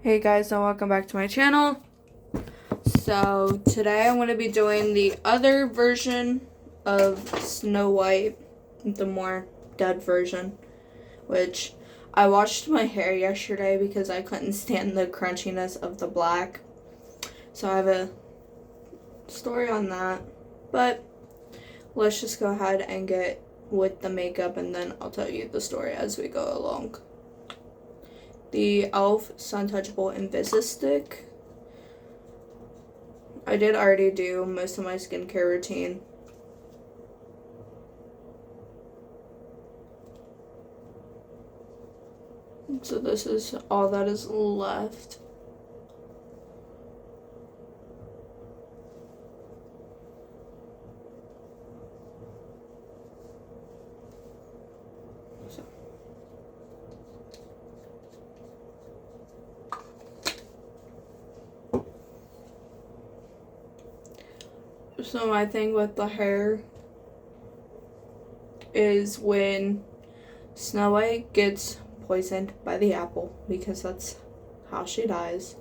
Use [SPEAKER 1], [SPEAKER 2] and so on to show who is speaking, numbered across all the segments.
[SPEAKER 1] Hey guys, and welcome back to my channel. So today I'm going to be doing the other version of Snow White, the more dead version, which I washed my hair yesterday because I couldn't stand the crunchiness of the black. So I have a story on that, but let's just go ahead and get with the makeup and then I'll tell you the story as we go along. The e.l.f. Suntouchable Invisi-Stick. I did already do most of my skincare routine. So this is all that is left. So my thing with the hair is when Snow White gets poisoned by the apple, because that's how she dies.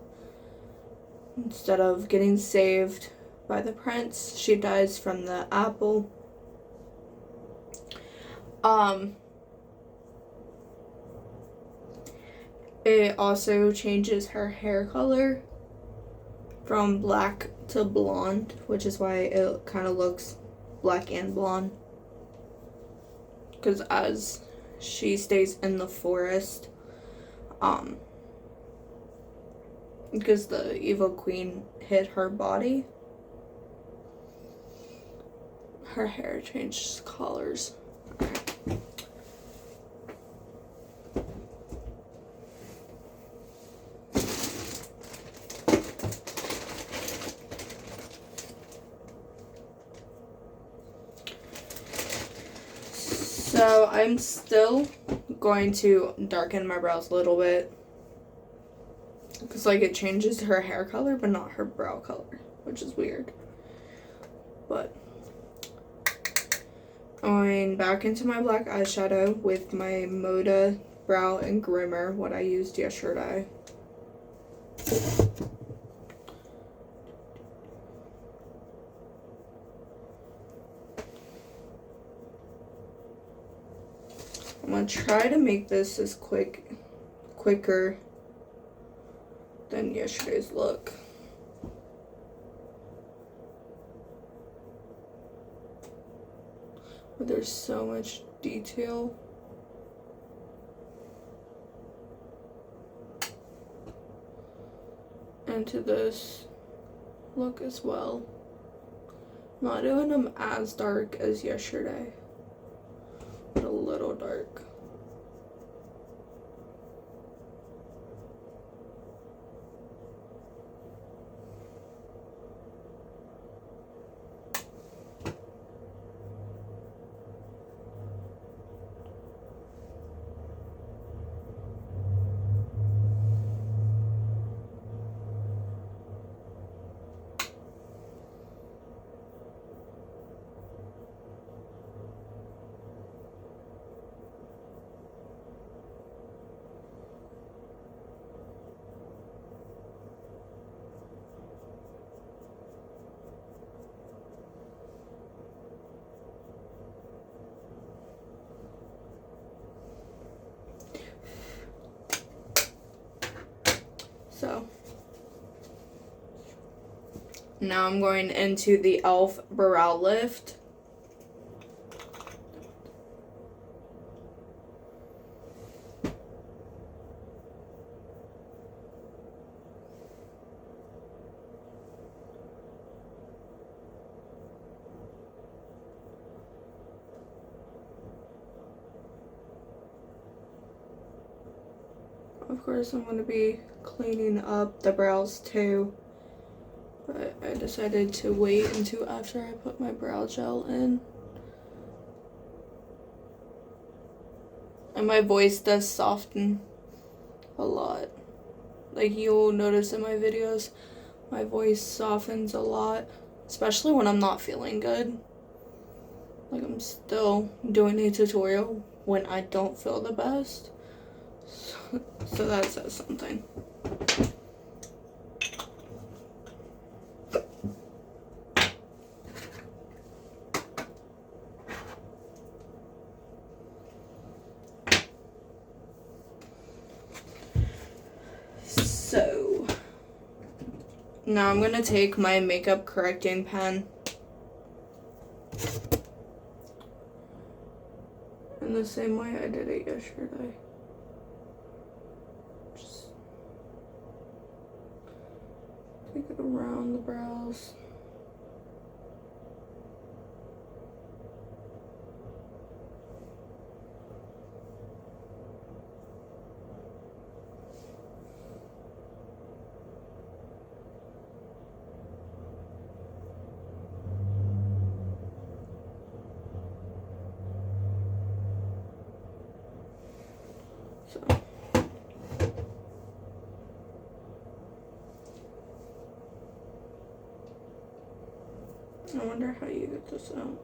[SPEAKER 1] Instead of getting saved by the prince, she dies from the apple. It also changes her hair color from black to blonde, which is why it kind of looks black and blonde. Because as she stays in the forest, because the evil queen hit her body, her hair changes colors. So I'm still going to darken my brows a little bit, because like it changes her hair color but not her brow color, which is weird. But going back into my black eyeshadow with my Moda Brow and Groomer, what I used yesterday. I'm going to try to make this as quicker than yesterday's look. But there's so much detail. Into this look as well. Not doing them as dark as yesterday, but a little dark. So now I'm going into the e.l.f. Brow Lift. Of course, I'm going to be cleaning up the brows too, but I decided to wait until after I put my brow gel in. And my voice does soften a lot. Like you'll notice in my videos, my voice softens a lot, especially when I'm not feeling good. Like I'm still doing a tutorial when I don't feel the best. So that says something. Now I'm going to take my makeup correcting pen. In the same way I did it yesterday. Just take it around the brows. So I wonder how you get this out.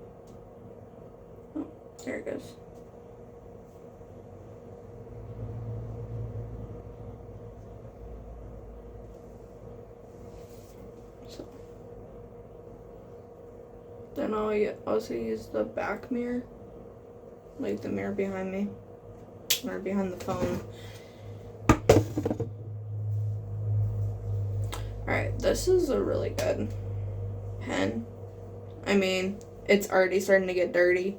[SPEAKER 1] Oh, there it goes. So then I'll also use the back mirror, like the mirror behind me, or behind the phone. Alright, this is a really good pen. I mean, it's already starting to get dirty,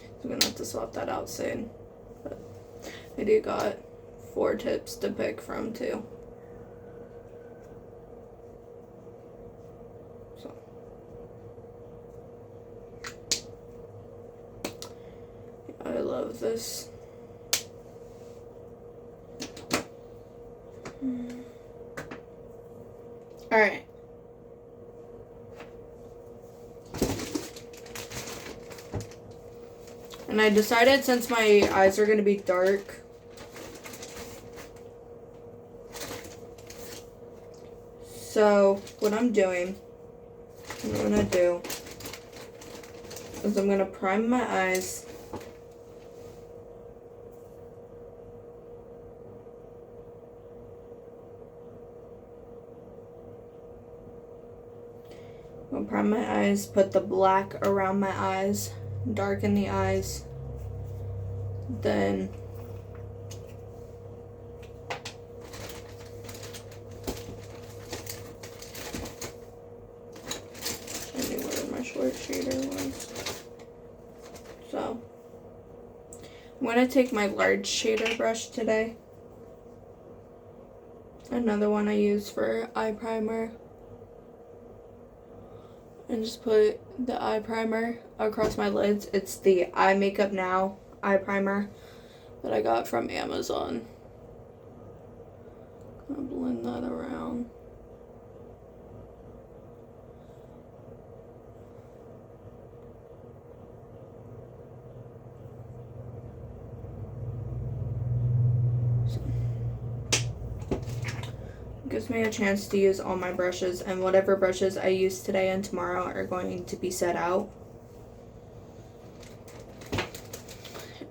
[SPEAKER 1] so I'm gonna have to swap that out soon. But I do got 4 tips to pick from too. So I love this. Alright. And I decided, since my eyes are going to be dark, so what I'm going to do is I'm going to prime my eyes. I'm going to prime my eyes, put the black around my eyes, darken the eyes, then I knew where my short shader was. So I'm going to take my large shader brush today, another one I use for eye primer, and just put the eye primer across my lids. It's the Eye Makeup Now eye primer that I got from Amazon. I'm gonna blend that around. Gives me a chance to use all my brushes, and whatever brushes I use today and tomorrow are going to be set out.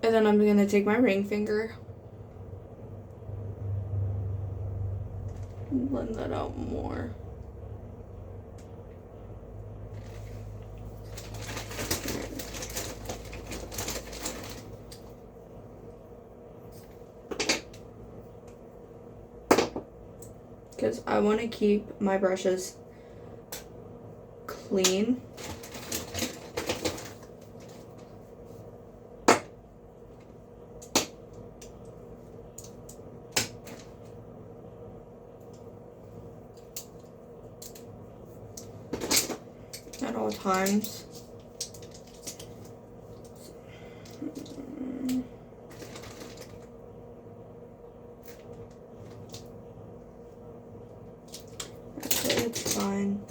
[SPEAKER 1] And then I'm going to take my ring finger and blend that out more. Because I want to keep my brushes clean. At all times. Okay, it's fine.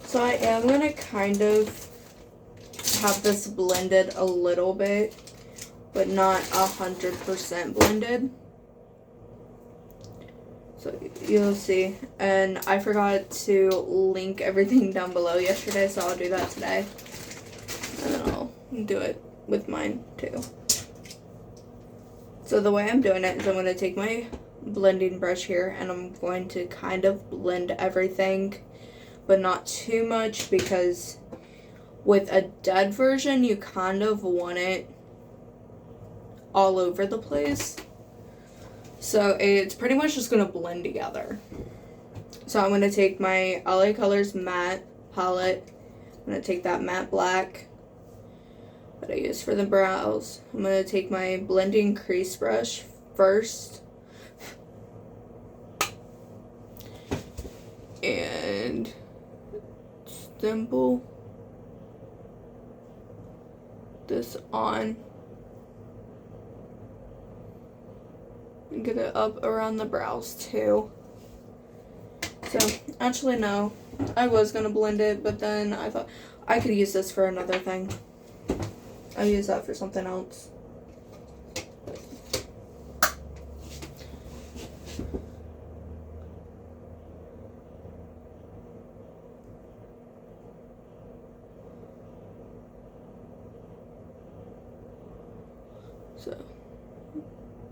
[SPEAKER 1] So I am going to kind of have this blended a little bit, but not 100% blended. So you'll see. And I forgot to link everything down below yesterday, so I'll do that today. And then I'll do it with mine too. So the way I'm doing it is I'm going to take my blending brush here and I'm going to kind of blend everything, but not too much, because with a dead version you kind of want it all over the place. So it's pretty much just going to blend together. So I'm going to take my LA Colors matte palette. I'm going to take that matte black that I use for the brows. I'm going to take my blending crease brush first. And stipple this on. And get it up around the brows too. So, actually no, I was going to blend it, but then I thought I could use this for another thing. I'll use that for something else. So,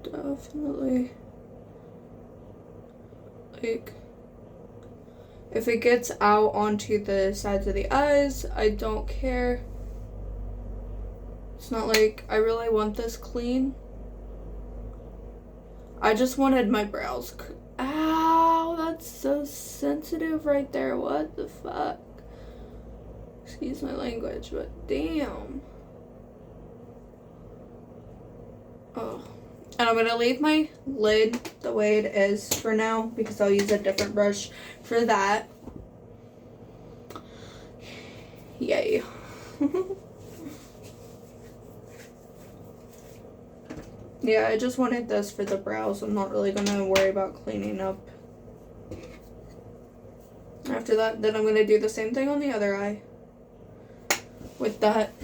[SPEAKER 1] definitely, like, if it gets out onto the sides of the eyes, I don't care. It's not like I really want this clean. I just wanted my brows. Ow, that's so sensitive right there. What the fuck? Excuse my language, but damn. Oh. And I'm going to leave my lid the way it is for now, because I'll use a different brush for that. Yay. Yeah, I just wanted this for the brows. I'm not really going to worry about cleaning up. After that, then I'm going to do the same thing on the other eye with that.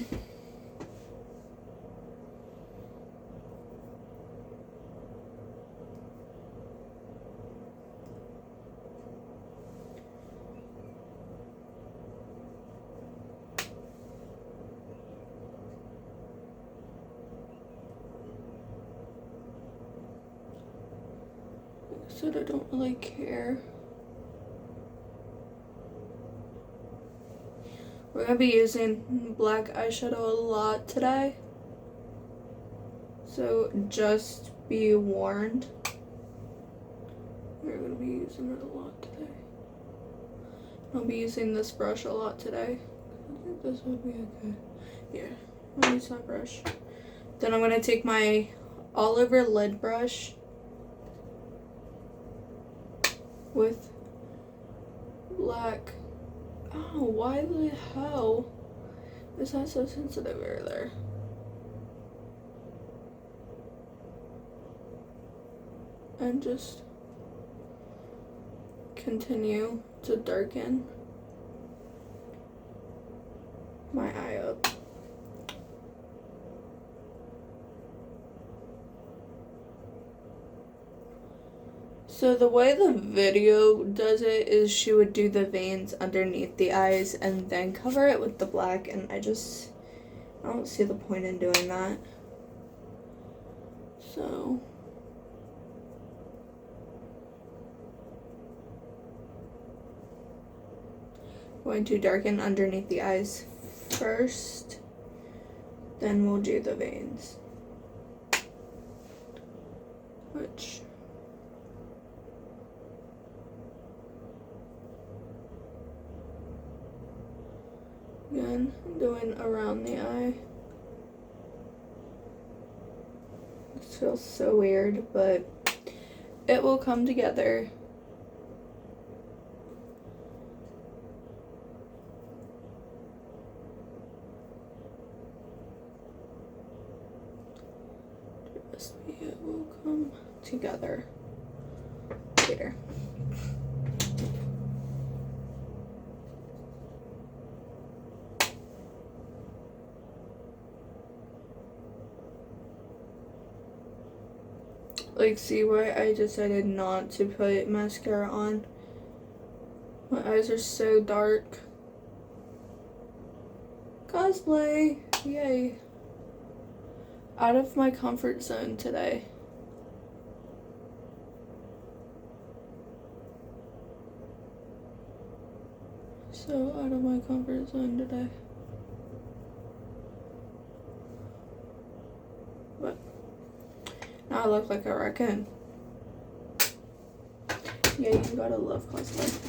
[SPEAKER 1] So I don't really care. We're going to be using black eyeshadow a lot today. So just be warned. We're going to be using it a lot today. I'll be using this brush a lot today. I think this would be okay. Yeah, I'll use that brush. Then I'm going to take my all over lid brush with black. Oh, why the hell is that so sensitive over there? And just continue to darken my eye up. So the way the video does it is she would do the veins underneath the eyes and then cover it with the black, and I don't see the point in doing that. So going to darken underneath the eyes first, then we'll do the veins, which again, doing around the eye. This feels so weird, but it will come together. Trust me, it will come together later. Like, see why I decided not to put mascara on? My eyes are so dark. Cosplay! Yay. Out of my comfort zone today. so out of my comfort zone today. But now I look like a raccoon. Yeah, you gotta love cosplay.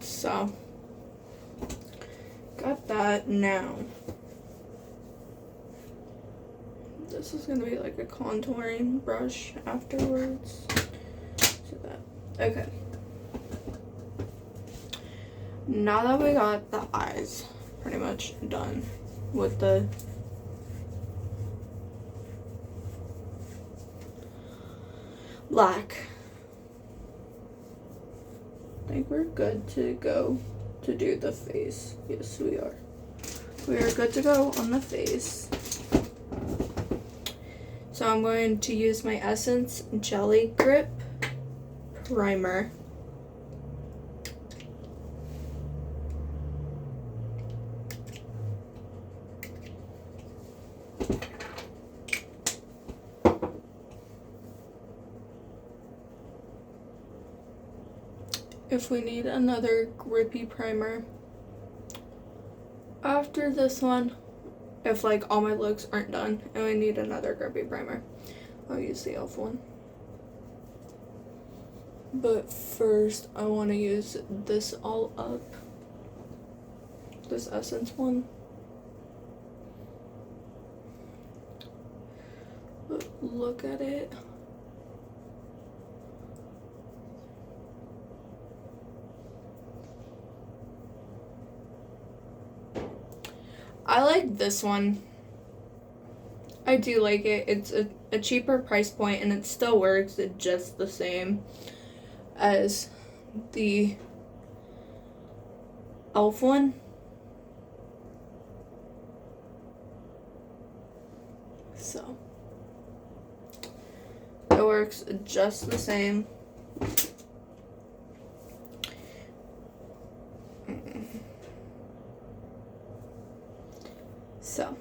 [SPEAKER 1] So, got that now. This is gonna be like a contouring brush afterwards. So that, okay. Now that we got the eyes pretty much done with the black, I think we're good to go to do the face. Yes, we are. We are good to go on the face. So I'm going to use my Essence Jelly Grip Primer. If we need another grippy primer after this one, if like all my looks aren't done and we need another grippy primer, I'll use the e.l.f. one. But first I want to use this All Up, this Essence one. But look at it. I like this one. I do like it. It's a cheaper price point and it still works. It's just the same as the e.l.f. one. So it works just the same. So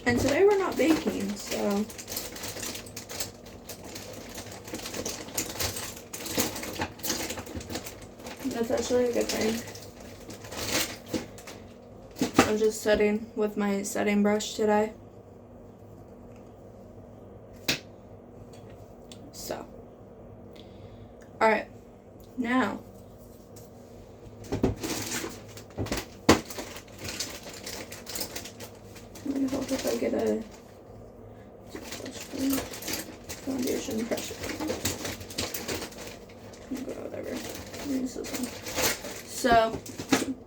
[SPEAKER 1] and today we're not baking, so that's actually a good thing. I'm just setting with my setting brush today. So, alright, now let me hope if I get a foundation pressure. Whatever. Use this one. So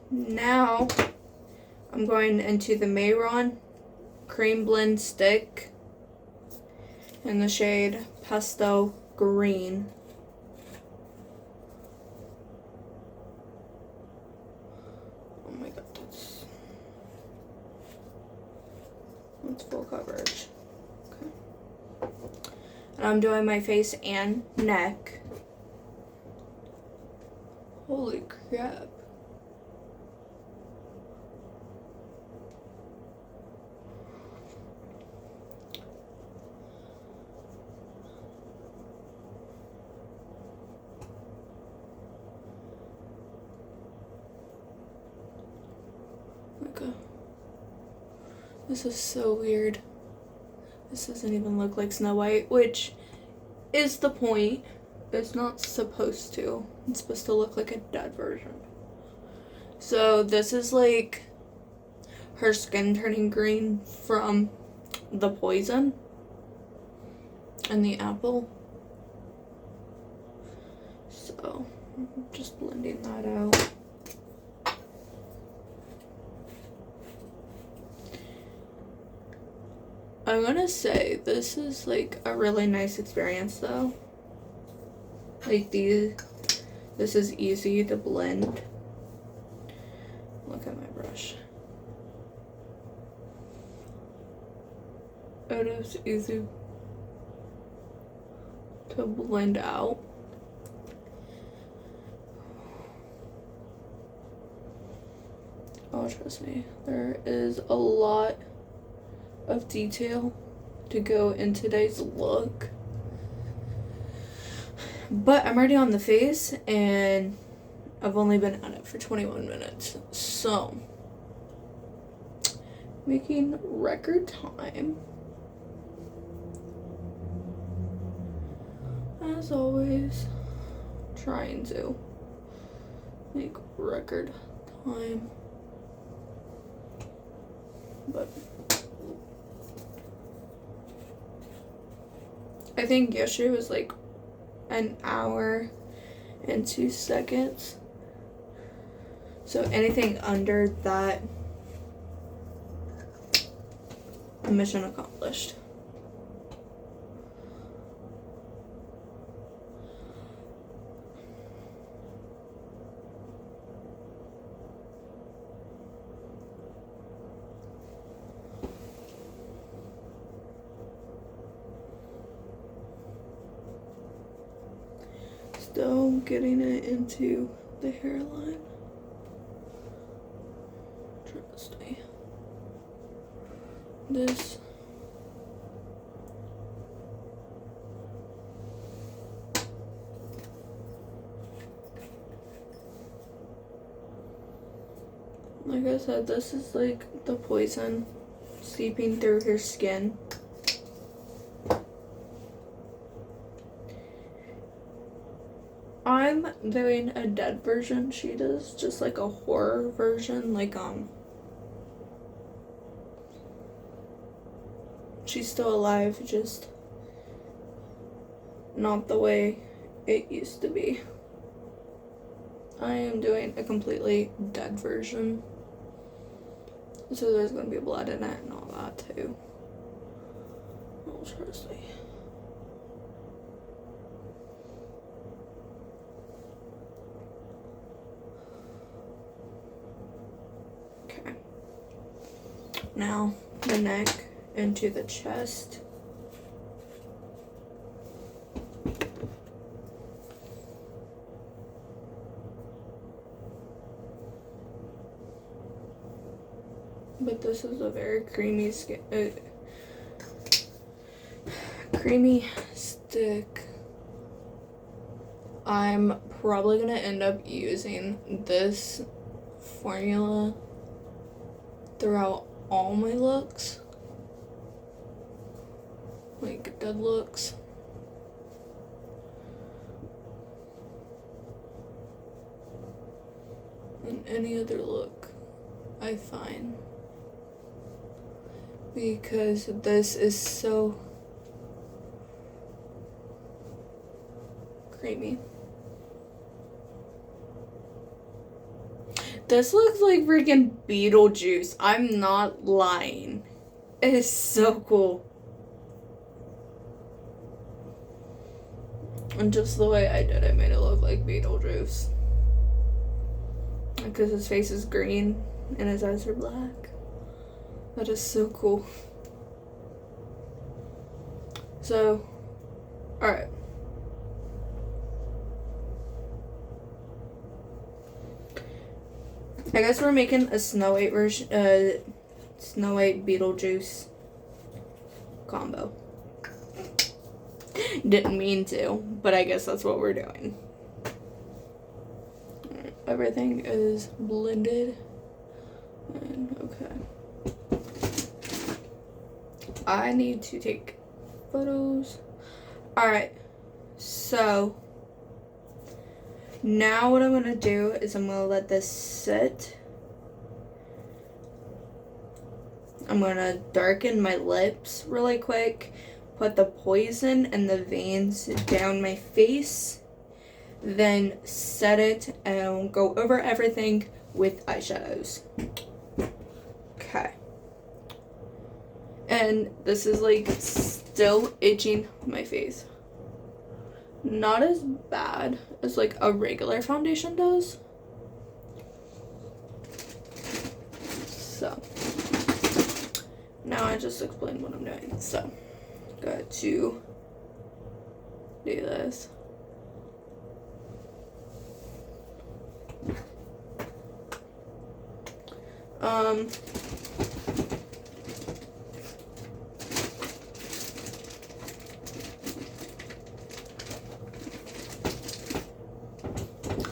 [SPEAKER 1] now I'm going into the Mehron Cream Blend Stick in the shade Pesto Green. Oh my god, that's full coverage. Okay. And I'm doing my face and neck. Holy crap. Okay. This is so weird. This doesn't even look like Snow White, which is the point. It's not supposed to. It's supposed to look like a dead version. So this is like her skin turning green from the poison and the apple. So I'm just blending that out. I'm gonna say this is like a really nice experience though. Like this is easy to blend. Look at my brush. It is easy to blend out. Oh, trust me, there is a lot of detail to go in today's look. But I'm already on the face and I've only been at it for 21 minutes. So, making record time. As always, trying to make record time. But I think yesterday was like an hour and 2 seconds. So anything under that, mission accomplished. Still getting it into the hairline. Trust me. This like I said, this is like the poison seeping through her skin. I'm doing a dead version. She does just like a horror version, like she's still alive, just not the way it used to be. I am doing a completely dead version. So there's gonna be blood in it and all that too. Oh, trust me. Okay. Now the neck into the chest. But this is a very creamy creamy stick. I'm probably gonna end up using this formula throughout all my looks, like dead looks. And any other look I find. Because this is so creamy. This looks like freaking Beetlejuice. I'm not lying. It is so cool. And just the way I did it made it look like Beetlejuice. Because his face is green and his eyes are black. That is so cool. So, alright. I guess we're making a Snow White version, Snow White Beetlejuice combo. Didn't mean to, but I guess that's what we're doing. Right, everything is blended. And okay. I need to take photos. Alright, so now what I'm going to do is I'm going to let this sit. I'm going to darken my lips really quick. Put the poison and the veins down my face. Then set it and go over everything with eyeshadows. Okay. And this is like still itching my face. Not as bad as like a regular foundation does. So now I just explained what I'm doing. So got to do this.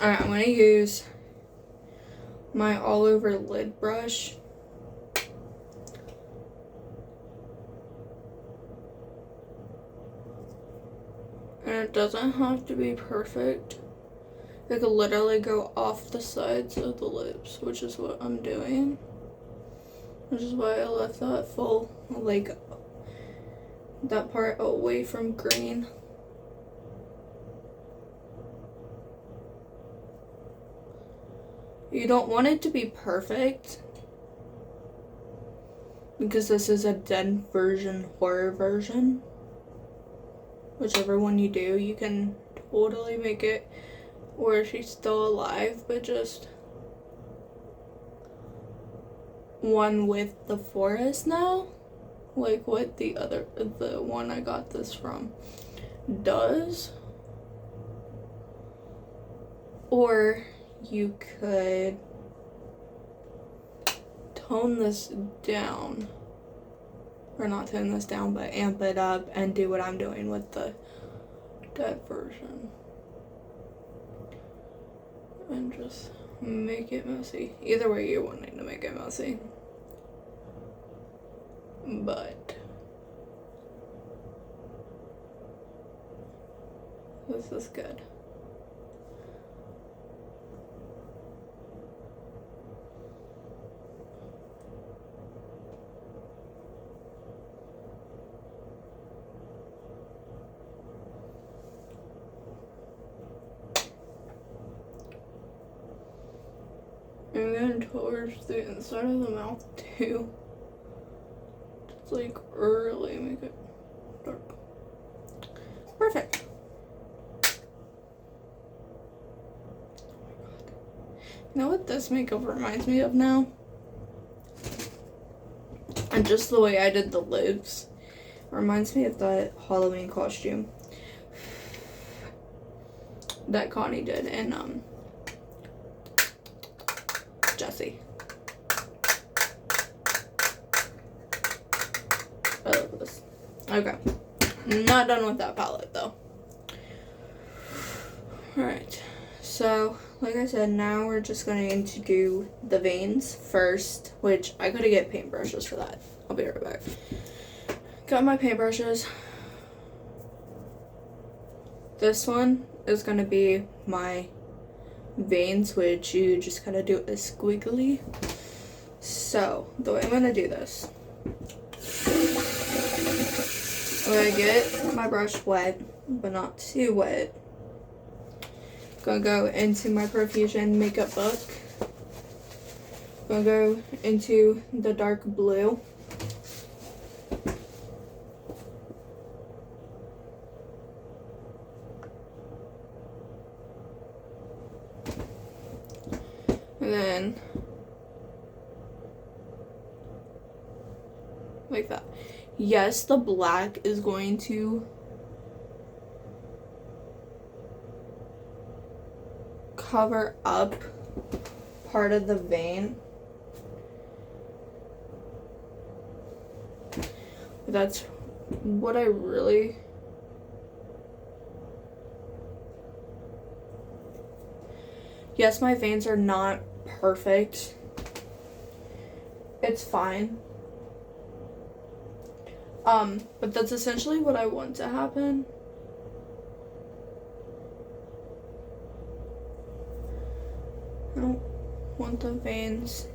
[SPEAKER 1] Alright, I'm going to use my all over lid brush. And it doesn't have to be perfect. It could literally go off the sides of the lips, which is what I'm doing. Which is why I left that full, like, that part away from green. You don't want it to be perfect, because this is a dead version, horror version. Whichever one you do, you can totally make it where she's still alive, but just one with the forest now, like what the one I got this from does. Or you could tone this down, or not tone this down, but amp it up and do what I'm doing with the dead version. And just make it messy. Either way you're wanting to make it messy. But this is good. And then towards the inside of the mouth too. Just like really make it dark. Perfect. Oh my god. You know what this makeup reminds me of now? And just the way I did the lips reminds me of that Halloween costume that Connie did in Jessie. I love this. Okay. Not done with that palette though. Alright. So, like I said, now we're just going to do the veins first, which I gotta get paintbrushes for that. I'll be right back. Got my paintbrushes. This one is gonna be my veins, which you just kind of do a squiggly. So the way I'm gonna do this, I'm gonna get my brush wet, but not too wet. Gonna go into my Profusion makeup book. Gonna go into the dark blue. And then, like that. Yes, the black is going to cover up part of the vein. But that's what I really... Yes, my veins are not perfect. It's fine. But that's essentially what I want to happen. I don't want the veins,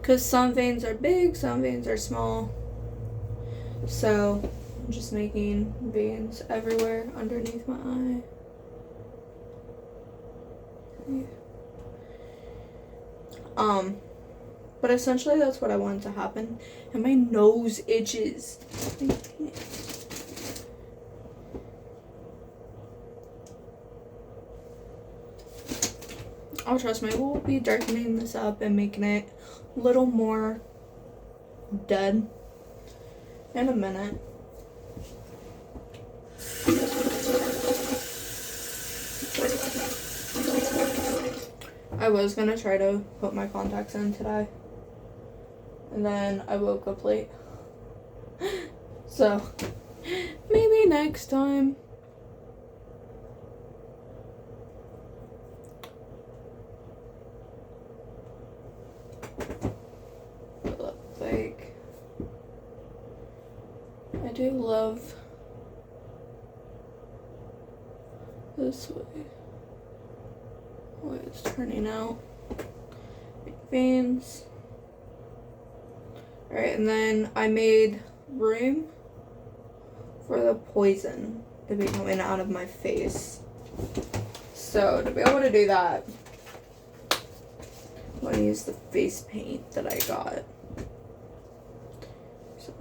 [SPEAKER 1] because some veins are big, some veins are small. So I'm just making veins everywhere underneath my eye. But essentially that's what I wanted to happen. And my nose itches. Oh, trust me, we'll be darkening this up and making it a little more dead in a minute. I was gonna try to put my contacts in today, and then I woke up late. So, maybe next time. Like, I do love this way. Way it's turning out. Veins. Alright, and then I made room for the poison to be coming out of my face. So to be able to do that, I'm going to use the face paint that I got. So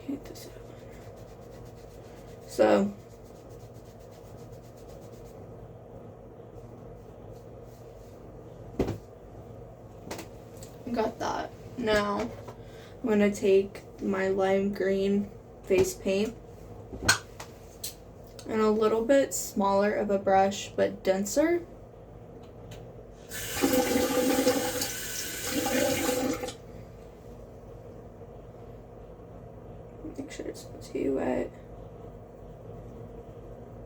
[SPEAKER 1] hate this. So I got that. Now I'm going to take my lime green face paint and a little bit smaller of a brush but denser. Make sure it's not too wet.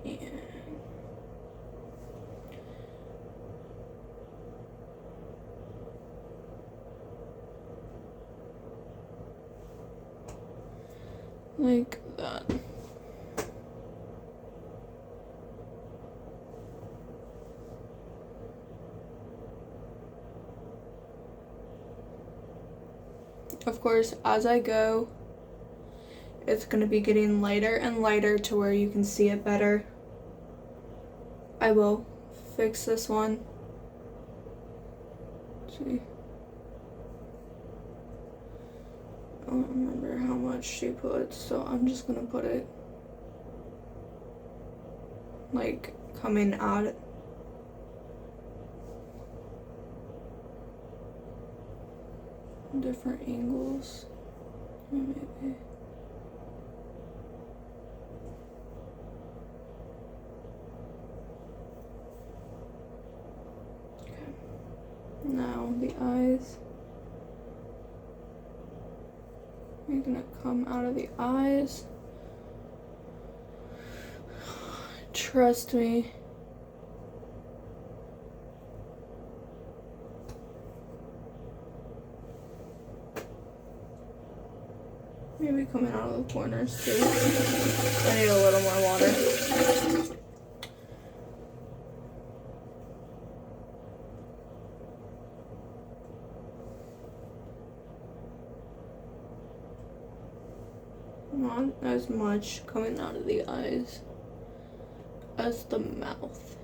[SPEAKER 1] And like that. Of course, as I go, it's going to be getting lighter and lighter to where you can see it better. I will fix this one. Let's see. I don't remember how much she put, so I'm just going to put it like coming out. Different angles. Maybe. Now the eyes. You're gonna come out of the eyes. Trust me. Maybe coming out of the corners too. I need a little more water. Not as much coming out of the eyes as the mouth.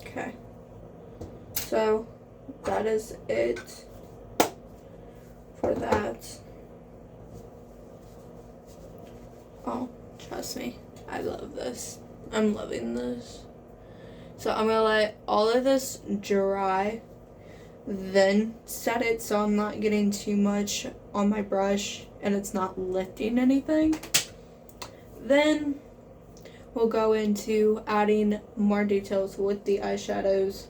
[SPEAKER 1] Okay. So that is it for that. Oh, trust me, I love this. I'm loving this. So I'm gonna let all of this dry, then set it so I'm not getting too much on my brush and it's not lifting anything. Then we'll go into adding more details with the eyeshadows.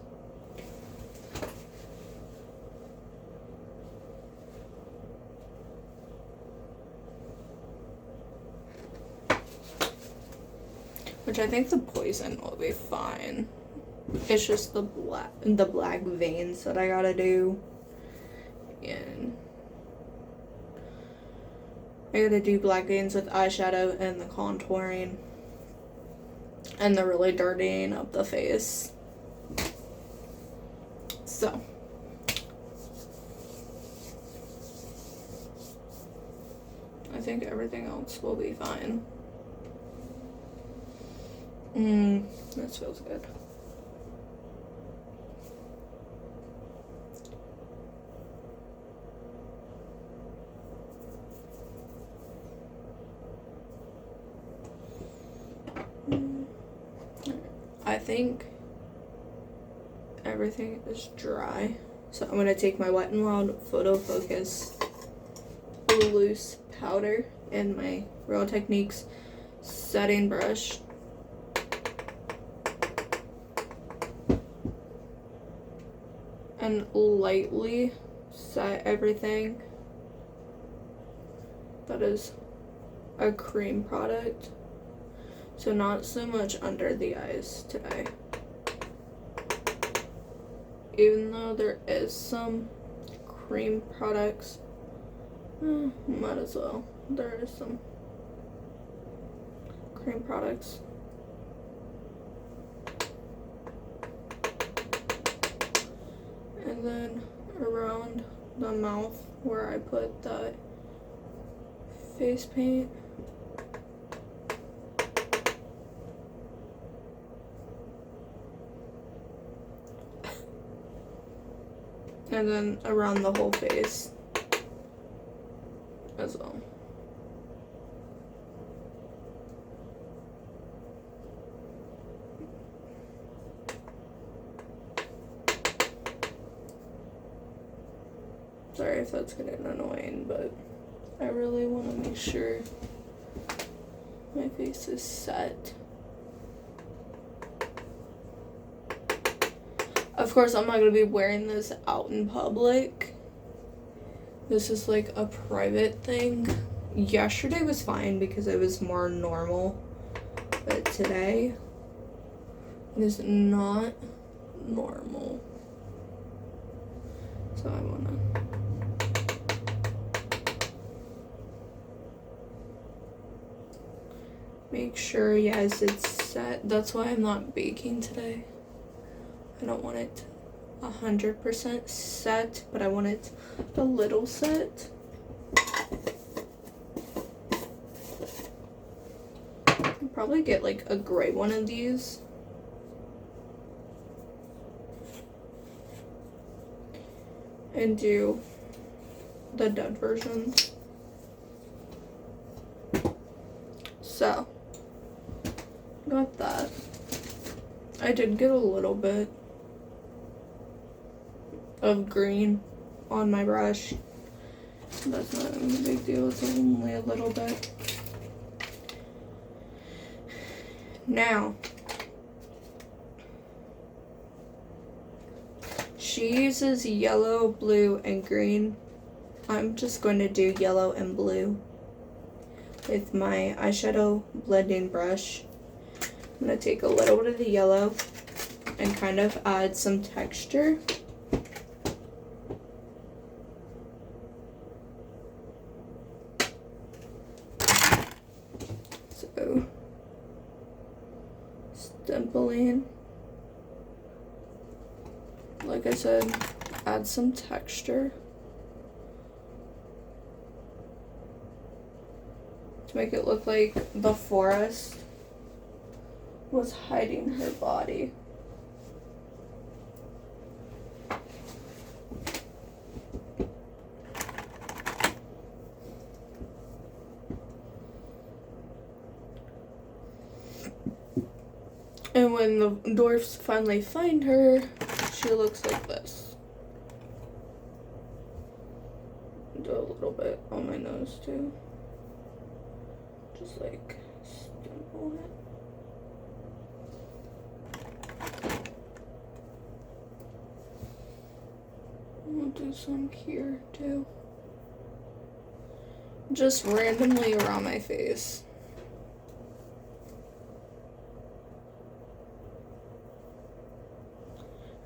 [SPEAKER 1] Which I think the poison will be fine. It's just the black veins that I gotta do. And I gotta do black veins with eyeshadow and the contouring. And the really dirtying up the face. So. I think everything else will be fine. This feels good. I think everything is dry. So I'm gonna take my Wet n Wild Photo Focus loose powder and my Real Techniques setting brush. And lightly set everything that is a cream product. So not so much under the eyes today. Even though there is some cream products, might as well. There is some cream products. And then around the mouth where I put that face paint. And then around the whole face as well. Sorry if that's getting annoying, but I really want to make sure my face is set. Of course, I'm not going to be wearing this out in public. This is like a private thing. Yesterday was fine because it was more normal. But today is not normal. So I want to... make sure, yes, it's set. That's why I'm not baking today. I don't want it 100% set, but I want it a little set. I'll probably get like a gray one of these. And do the dud version. So, got that. I did get a little bit of green on my brush. That's not a big deal, it's only a little bit. Now, she uses yellow, blue, and green. I'm just going to do yellow and blue with my eyeshadow blending brush. I'm going to take a little bit of the yellow and kind of add some texture. So, stippling. Like I said, add some texture to make it look like the forest was hiding her body. And when the dwarfs finally find her, she looks like this. Do a little bit on my nose too. Just like stipple it. We'll do some here too. Just randomly around my face.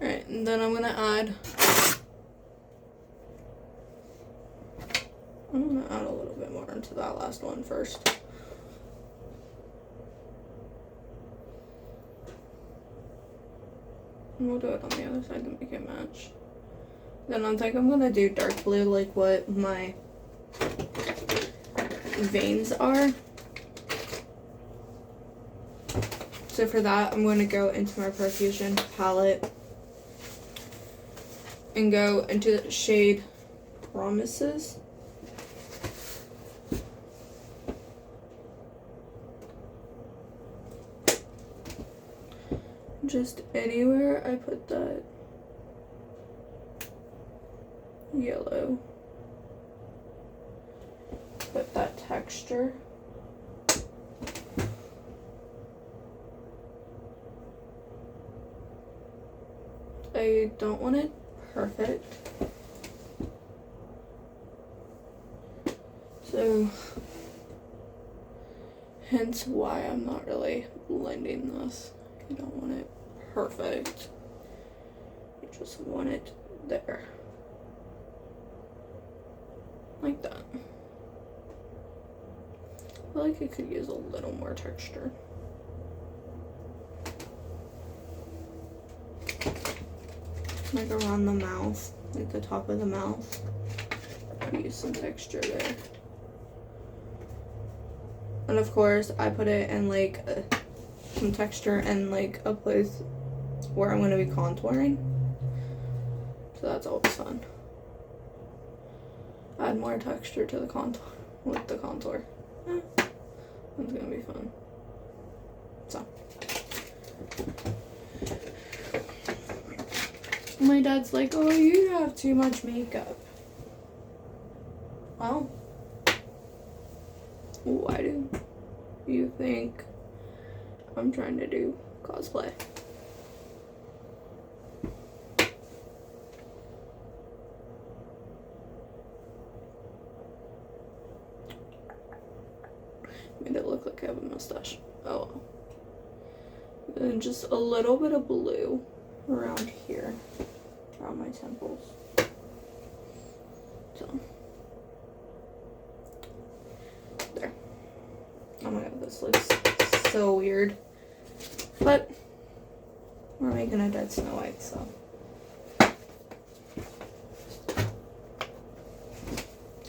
[SPEAKER 1] Alright, and then I'm gonna add a little bit more into that last one first. And we'll do it on the other side to make it match. Then I think I'm gonna do dark blue like what my veins are. So for that, I'm going to go into my Profusion palette and go into the shade Promises. Just anywhere I put that yellow, put that texture. I don't want it perfect, so hence why I'm not really blending this. I don't want it perfect, I just want it there, like that. I feel like I could use a little more texture. Like around the mouth, like the top of the mouth. Use some texture there. And of course, I put it in like some texture in like a place where I'm going to be contouring. So that's always fun. Add more texture to the contour with the contour. That's going to be fun. So. My dad's like, oh, you have too much makeup. Well, why do you think I'm trying to do cosplay? Made it look like I have a mustache. Oh well. And just a little bit of blue around here, around my temples. So, there. Oh my god, this looks so weird. But, we're making a dead Snow White, so.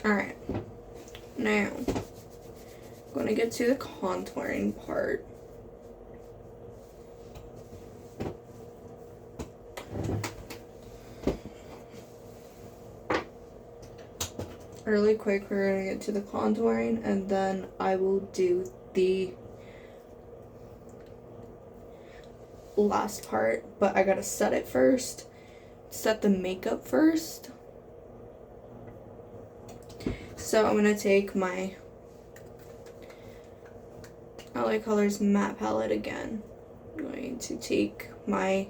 [SPEAKER 1] Alright. Now, I'm going to get to the contouring part. Really quick, we're going to get to the contouring, and then I will do the last part, but I gotta set it first. Set the makeup first. So I'm going to take my LA Colors matte palette again. I'm going to take my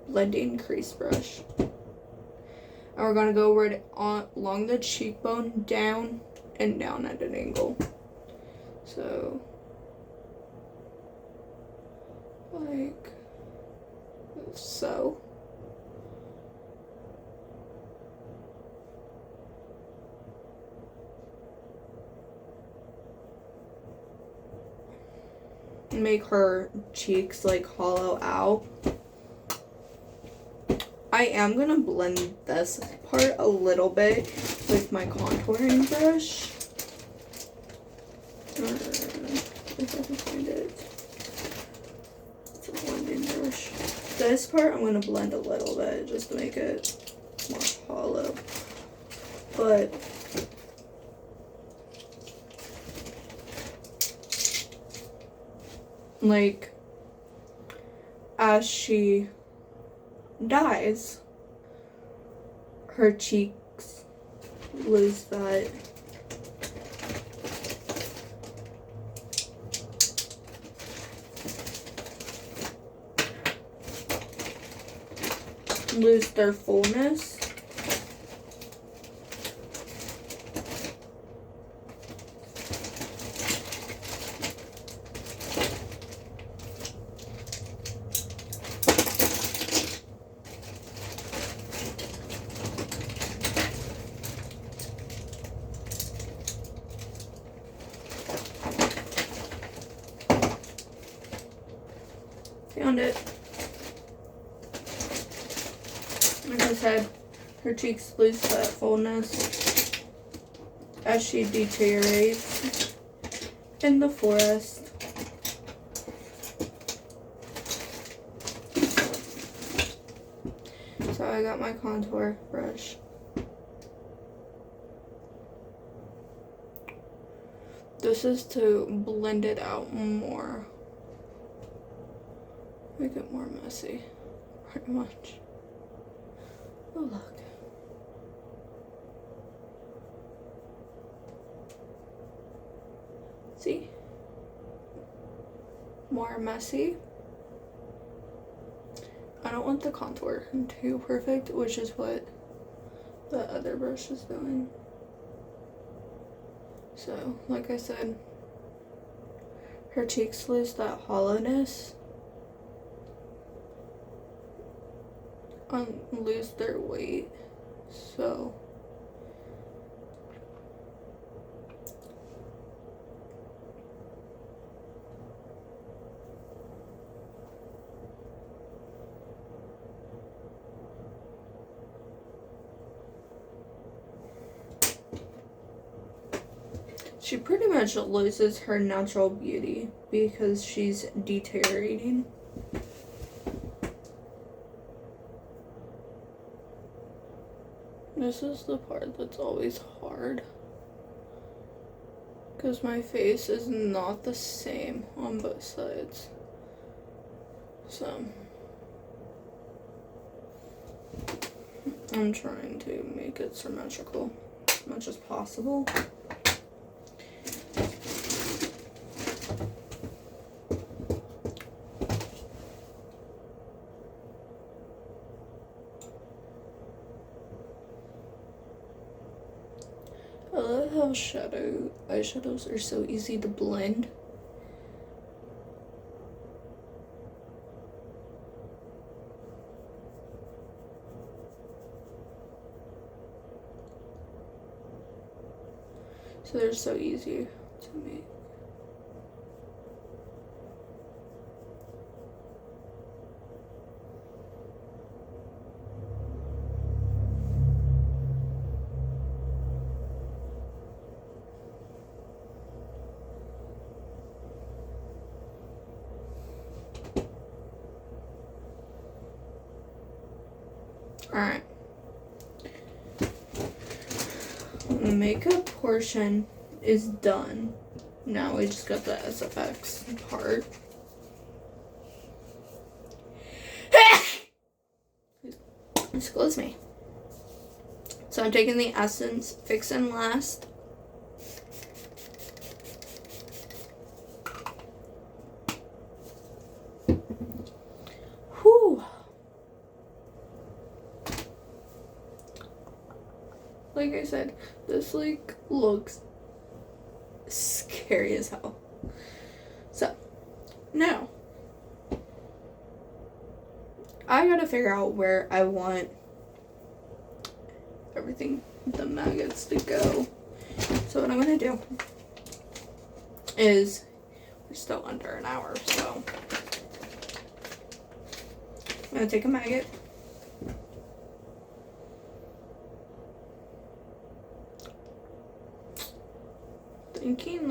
[SPEAKER 1] blending crease brush. And we're going to go right along the cheekbone, down and down at an angle. So, like so. Make her cheeks like hollow out. I am gonna blend this part a little bit with my contouring brush. If I can find it. It's a blending brush. This part I'm gonna blend a little bit just to make it more hollow. But like as she dies, her cheeks lose that lose their fullness. Found it. Like I said, her cheeks lose that fullness as she deteriorates in the forest. I got my contour brush. This is to blend it out more. Make it more messy, pretty much. Oh, look. See? More messy. I don't want the contour too perfect, which is what the other brush is doing. So, like I said, her cheeks lose that hollowness and lose their weight. So, she pretty much loses her natural beauty because she's deteriorating. This is the part that's always hard, because my face is not the same on both sides. So, I'm trying to make it symmetrical as much as possible. I love how eyeshadows are so easy to blend. So they're so easy to make. Alright. The makeup portion is done. Now we just got the SFX part. Excuse me. So I'm taking the Essence Fix and Last. Whew. Like I said, this looks scary as hell. So, now I gotta figure out where I want everything, the maggots, to go. So what I'm gonna do is, we're still under an hour, so I'm gonna take a maggot. Thinking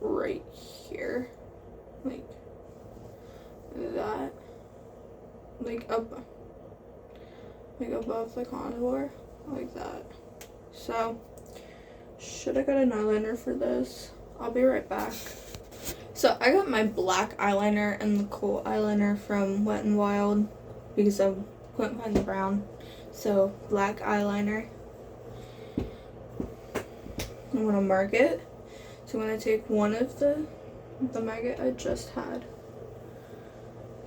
[SPEAKER 1] right here, that, up, above the contour, like that. So, should I get an eyeliner for this? I'll be right back. So I got my black eyeliner and the kohl eyeliner from Wet n Wild because I couldn't find the brown. So black eyeliner. I'm gonna mark it. So I'm gonna take one of the maggot I just had.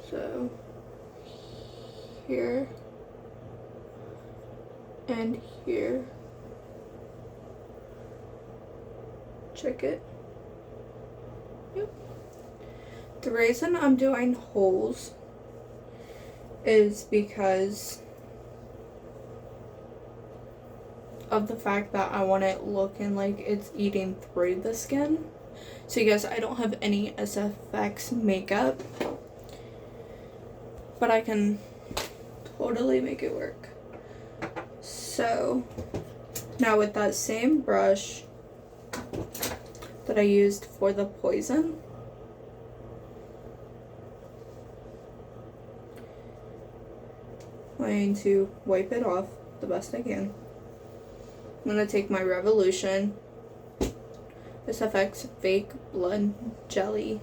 [SPEAKER 1] So here and here. Check it. Yep. The reason I'm doing holes is because of the fact that I want it looking like it's eating through the skin. So you guys, I don't have any SFX makeup, but I can totally make it work. So now with that same brush that I used for the poison, going to wipe it off the best I can. I'm going to take my Revolution SFX Fake Blood Jelly.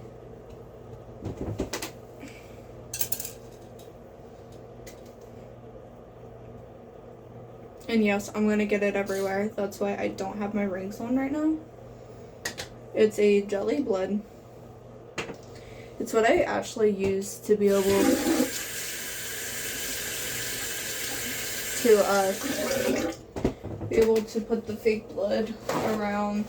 [SPEAKER 1] And yes, I'm going to get it everywhere. That's why I don't have my rings on right now. It's a jelly blood. It's what I actually use to be able to put the fake blood around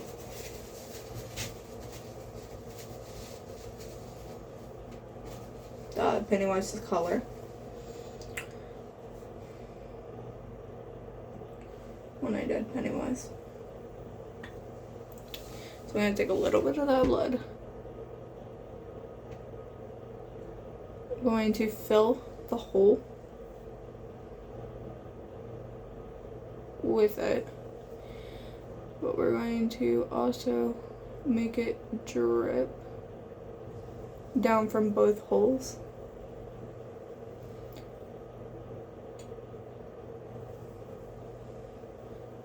[SPEAKER 1] Pennywise's collar. When I did Pennywise. So I'm going to take a little bit of that blood. I'm going to fill the hole with it. But we're going to also make it drip down from both holes.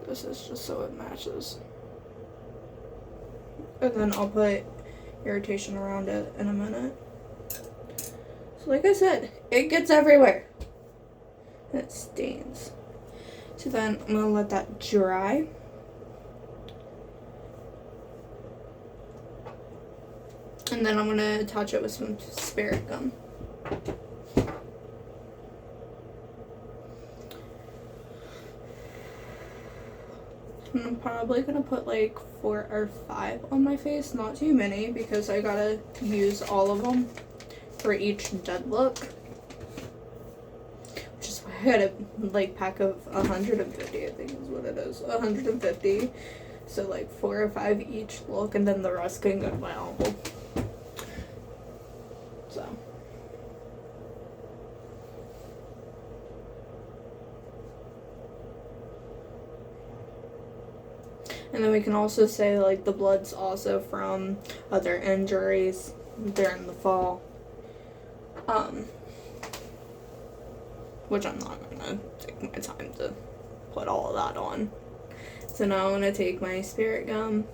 [SPEAKER 1] This is just so it matches. And then I'll put irritation around it in a minute. So like I said, it gets everywhere. And it stains. So then I'm going to let that dry. And then I'm going to attach it with some spirit gum. I'm probably going to put like 4 or 5 on my face, not too many, because I gotta use all of them for each dead look. Which is why I got a like pack of 150, I think is what it is. 150. So like 4 or 5 each look, and then the rest can go to my uncle. So. And then we can also say like the blood's also from other injuries during the fall. Which I'm not gonna take my time to put all of that on. So now I'm gonna take my spirit gum.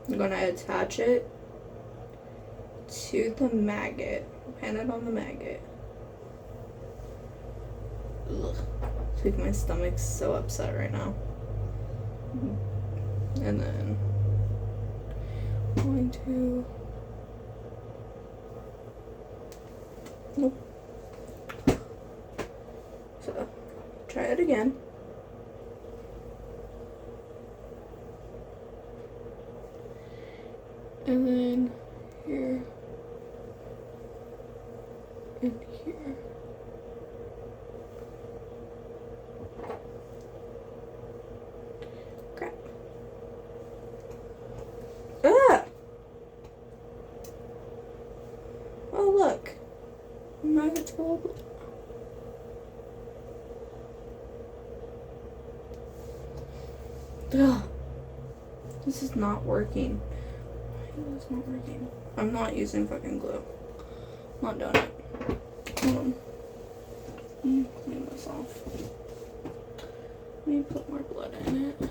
[SPEAKER 1] I'm gonna attach it to the maggot. Pin it on the maggot. Ugh. Like my stomach's so upset right now. And then I'm going to nope. So try it again. And then here and here. Crap. Ah! Oh look. Maggots full of blood. Ugh. This is not working. It's not working. I'm not using fucking glue. I'm not doing it. Hold on. Let me clean this off. Let me put more blood in it.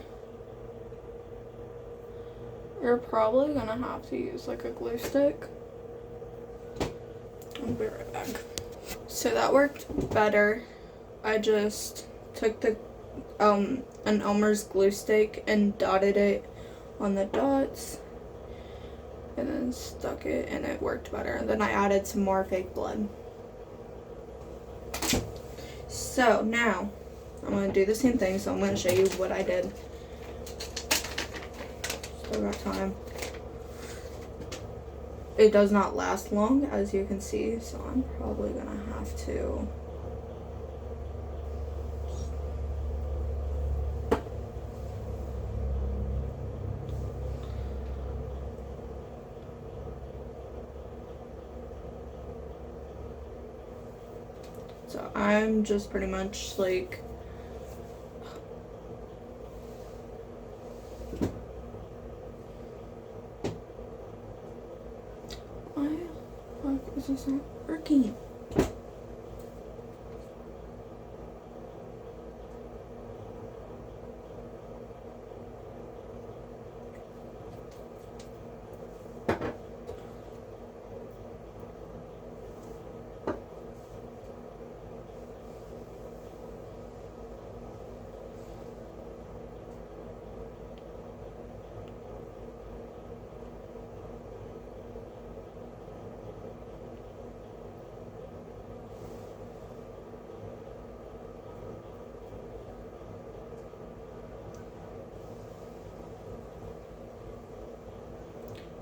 [SPEAKER 1] We're probably gonna have to use like a glue stick. I'll be right back. So that worked better. I just took the an Elmer's glue stick and dotted it on the dots. And then stuck it, and it worked better. And then I added some more fake blood. So now I'm going to do the same thing. So I'm going to show you what I did. Still got time. It does not last long, as you can see. So I'm probably going to have to So I'm just pretty much like I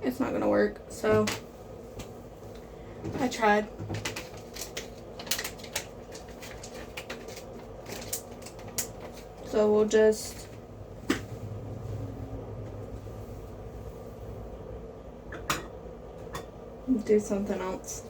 [SPEAKER 1] it's not gonna work. So I tried. So we'll just do something else.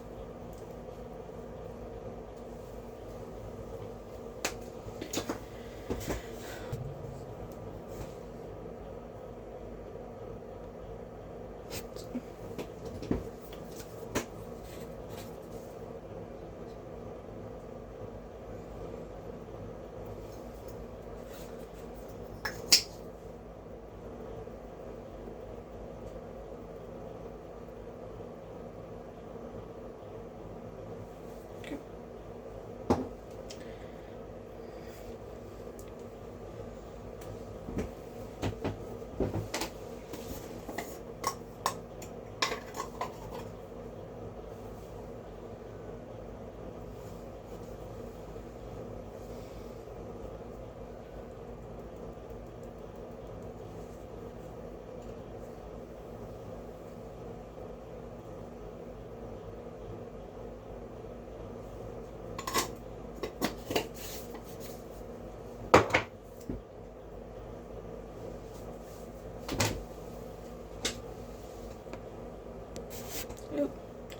[SPEAKER 1] Oop,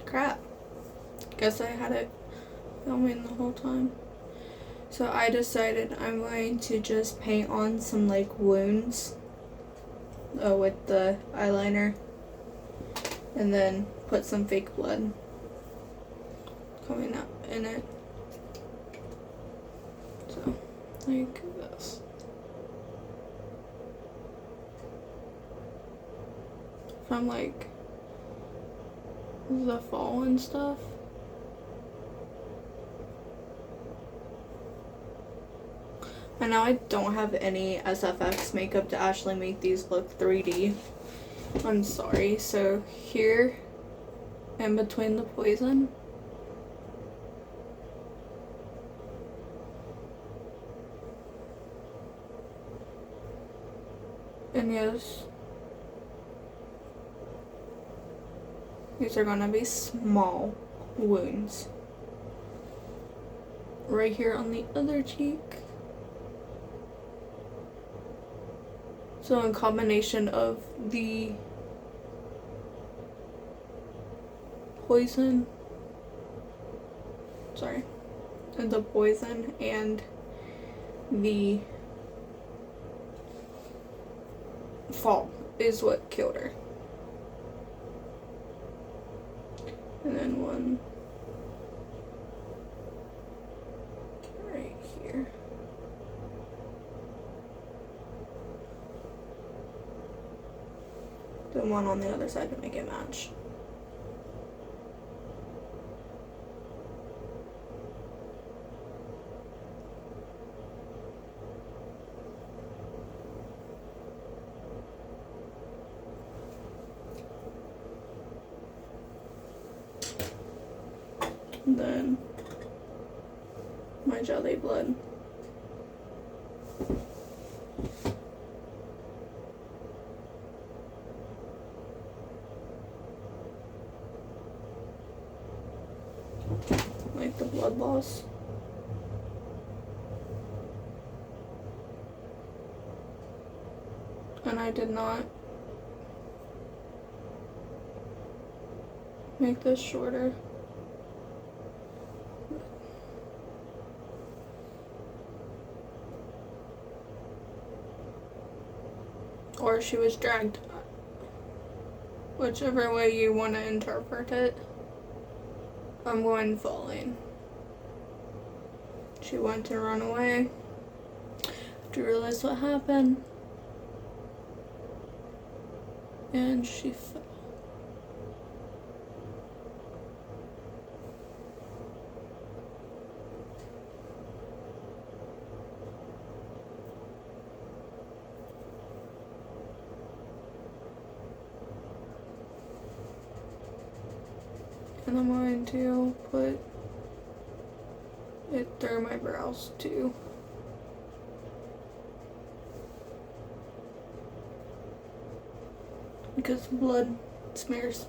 [SPEAKER 1] crap. Guess I had it filming the whole time. So I decided I'm going to just paint on some like wounds with the eyeliner, and then put some fake blood coming up in it. So like this. From like the fall and stuff. And now I don't have any SFX makeup to actually make these look 3D. I'm sorry. So here, in between the poison, and yes, these are gonna be small wounds. Right here on the other cheek. So in combination of the poison, and the fall is what killed her. And then one right here. Then one on the other side to make it match. And then my jelly blood. Like the blood loss. And I did not make this shorter. Or she was dragged. Whichever way you want to interpret it. I'm going falling. She went to run away. To realize what happened. And she fell. And I'm going to put it through my brows too. Because blood smears.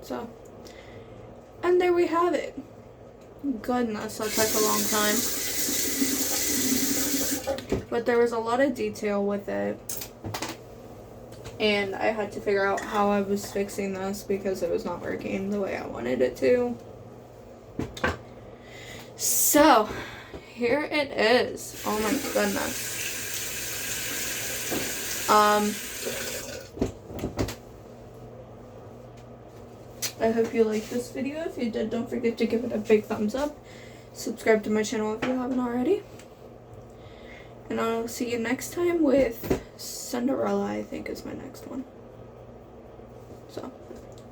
[SPEAKER 1] So, and there we have it. Goodness, that took a long time. But there was a lot of detail with it. And I had to figure out how I was fixing this because it was not working the way I wanted it to. So, here it is. Oh my goodness. I hope you liked this video. If you did, don't forget to give it a big thumbs up. Subscribe to my channel if you haven't already. And I'll see you next time with Cinderella, I think is my next one. So,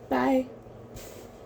[SPEAKER 1] bye.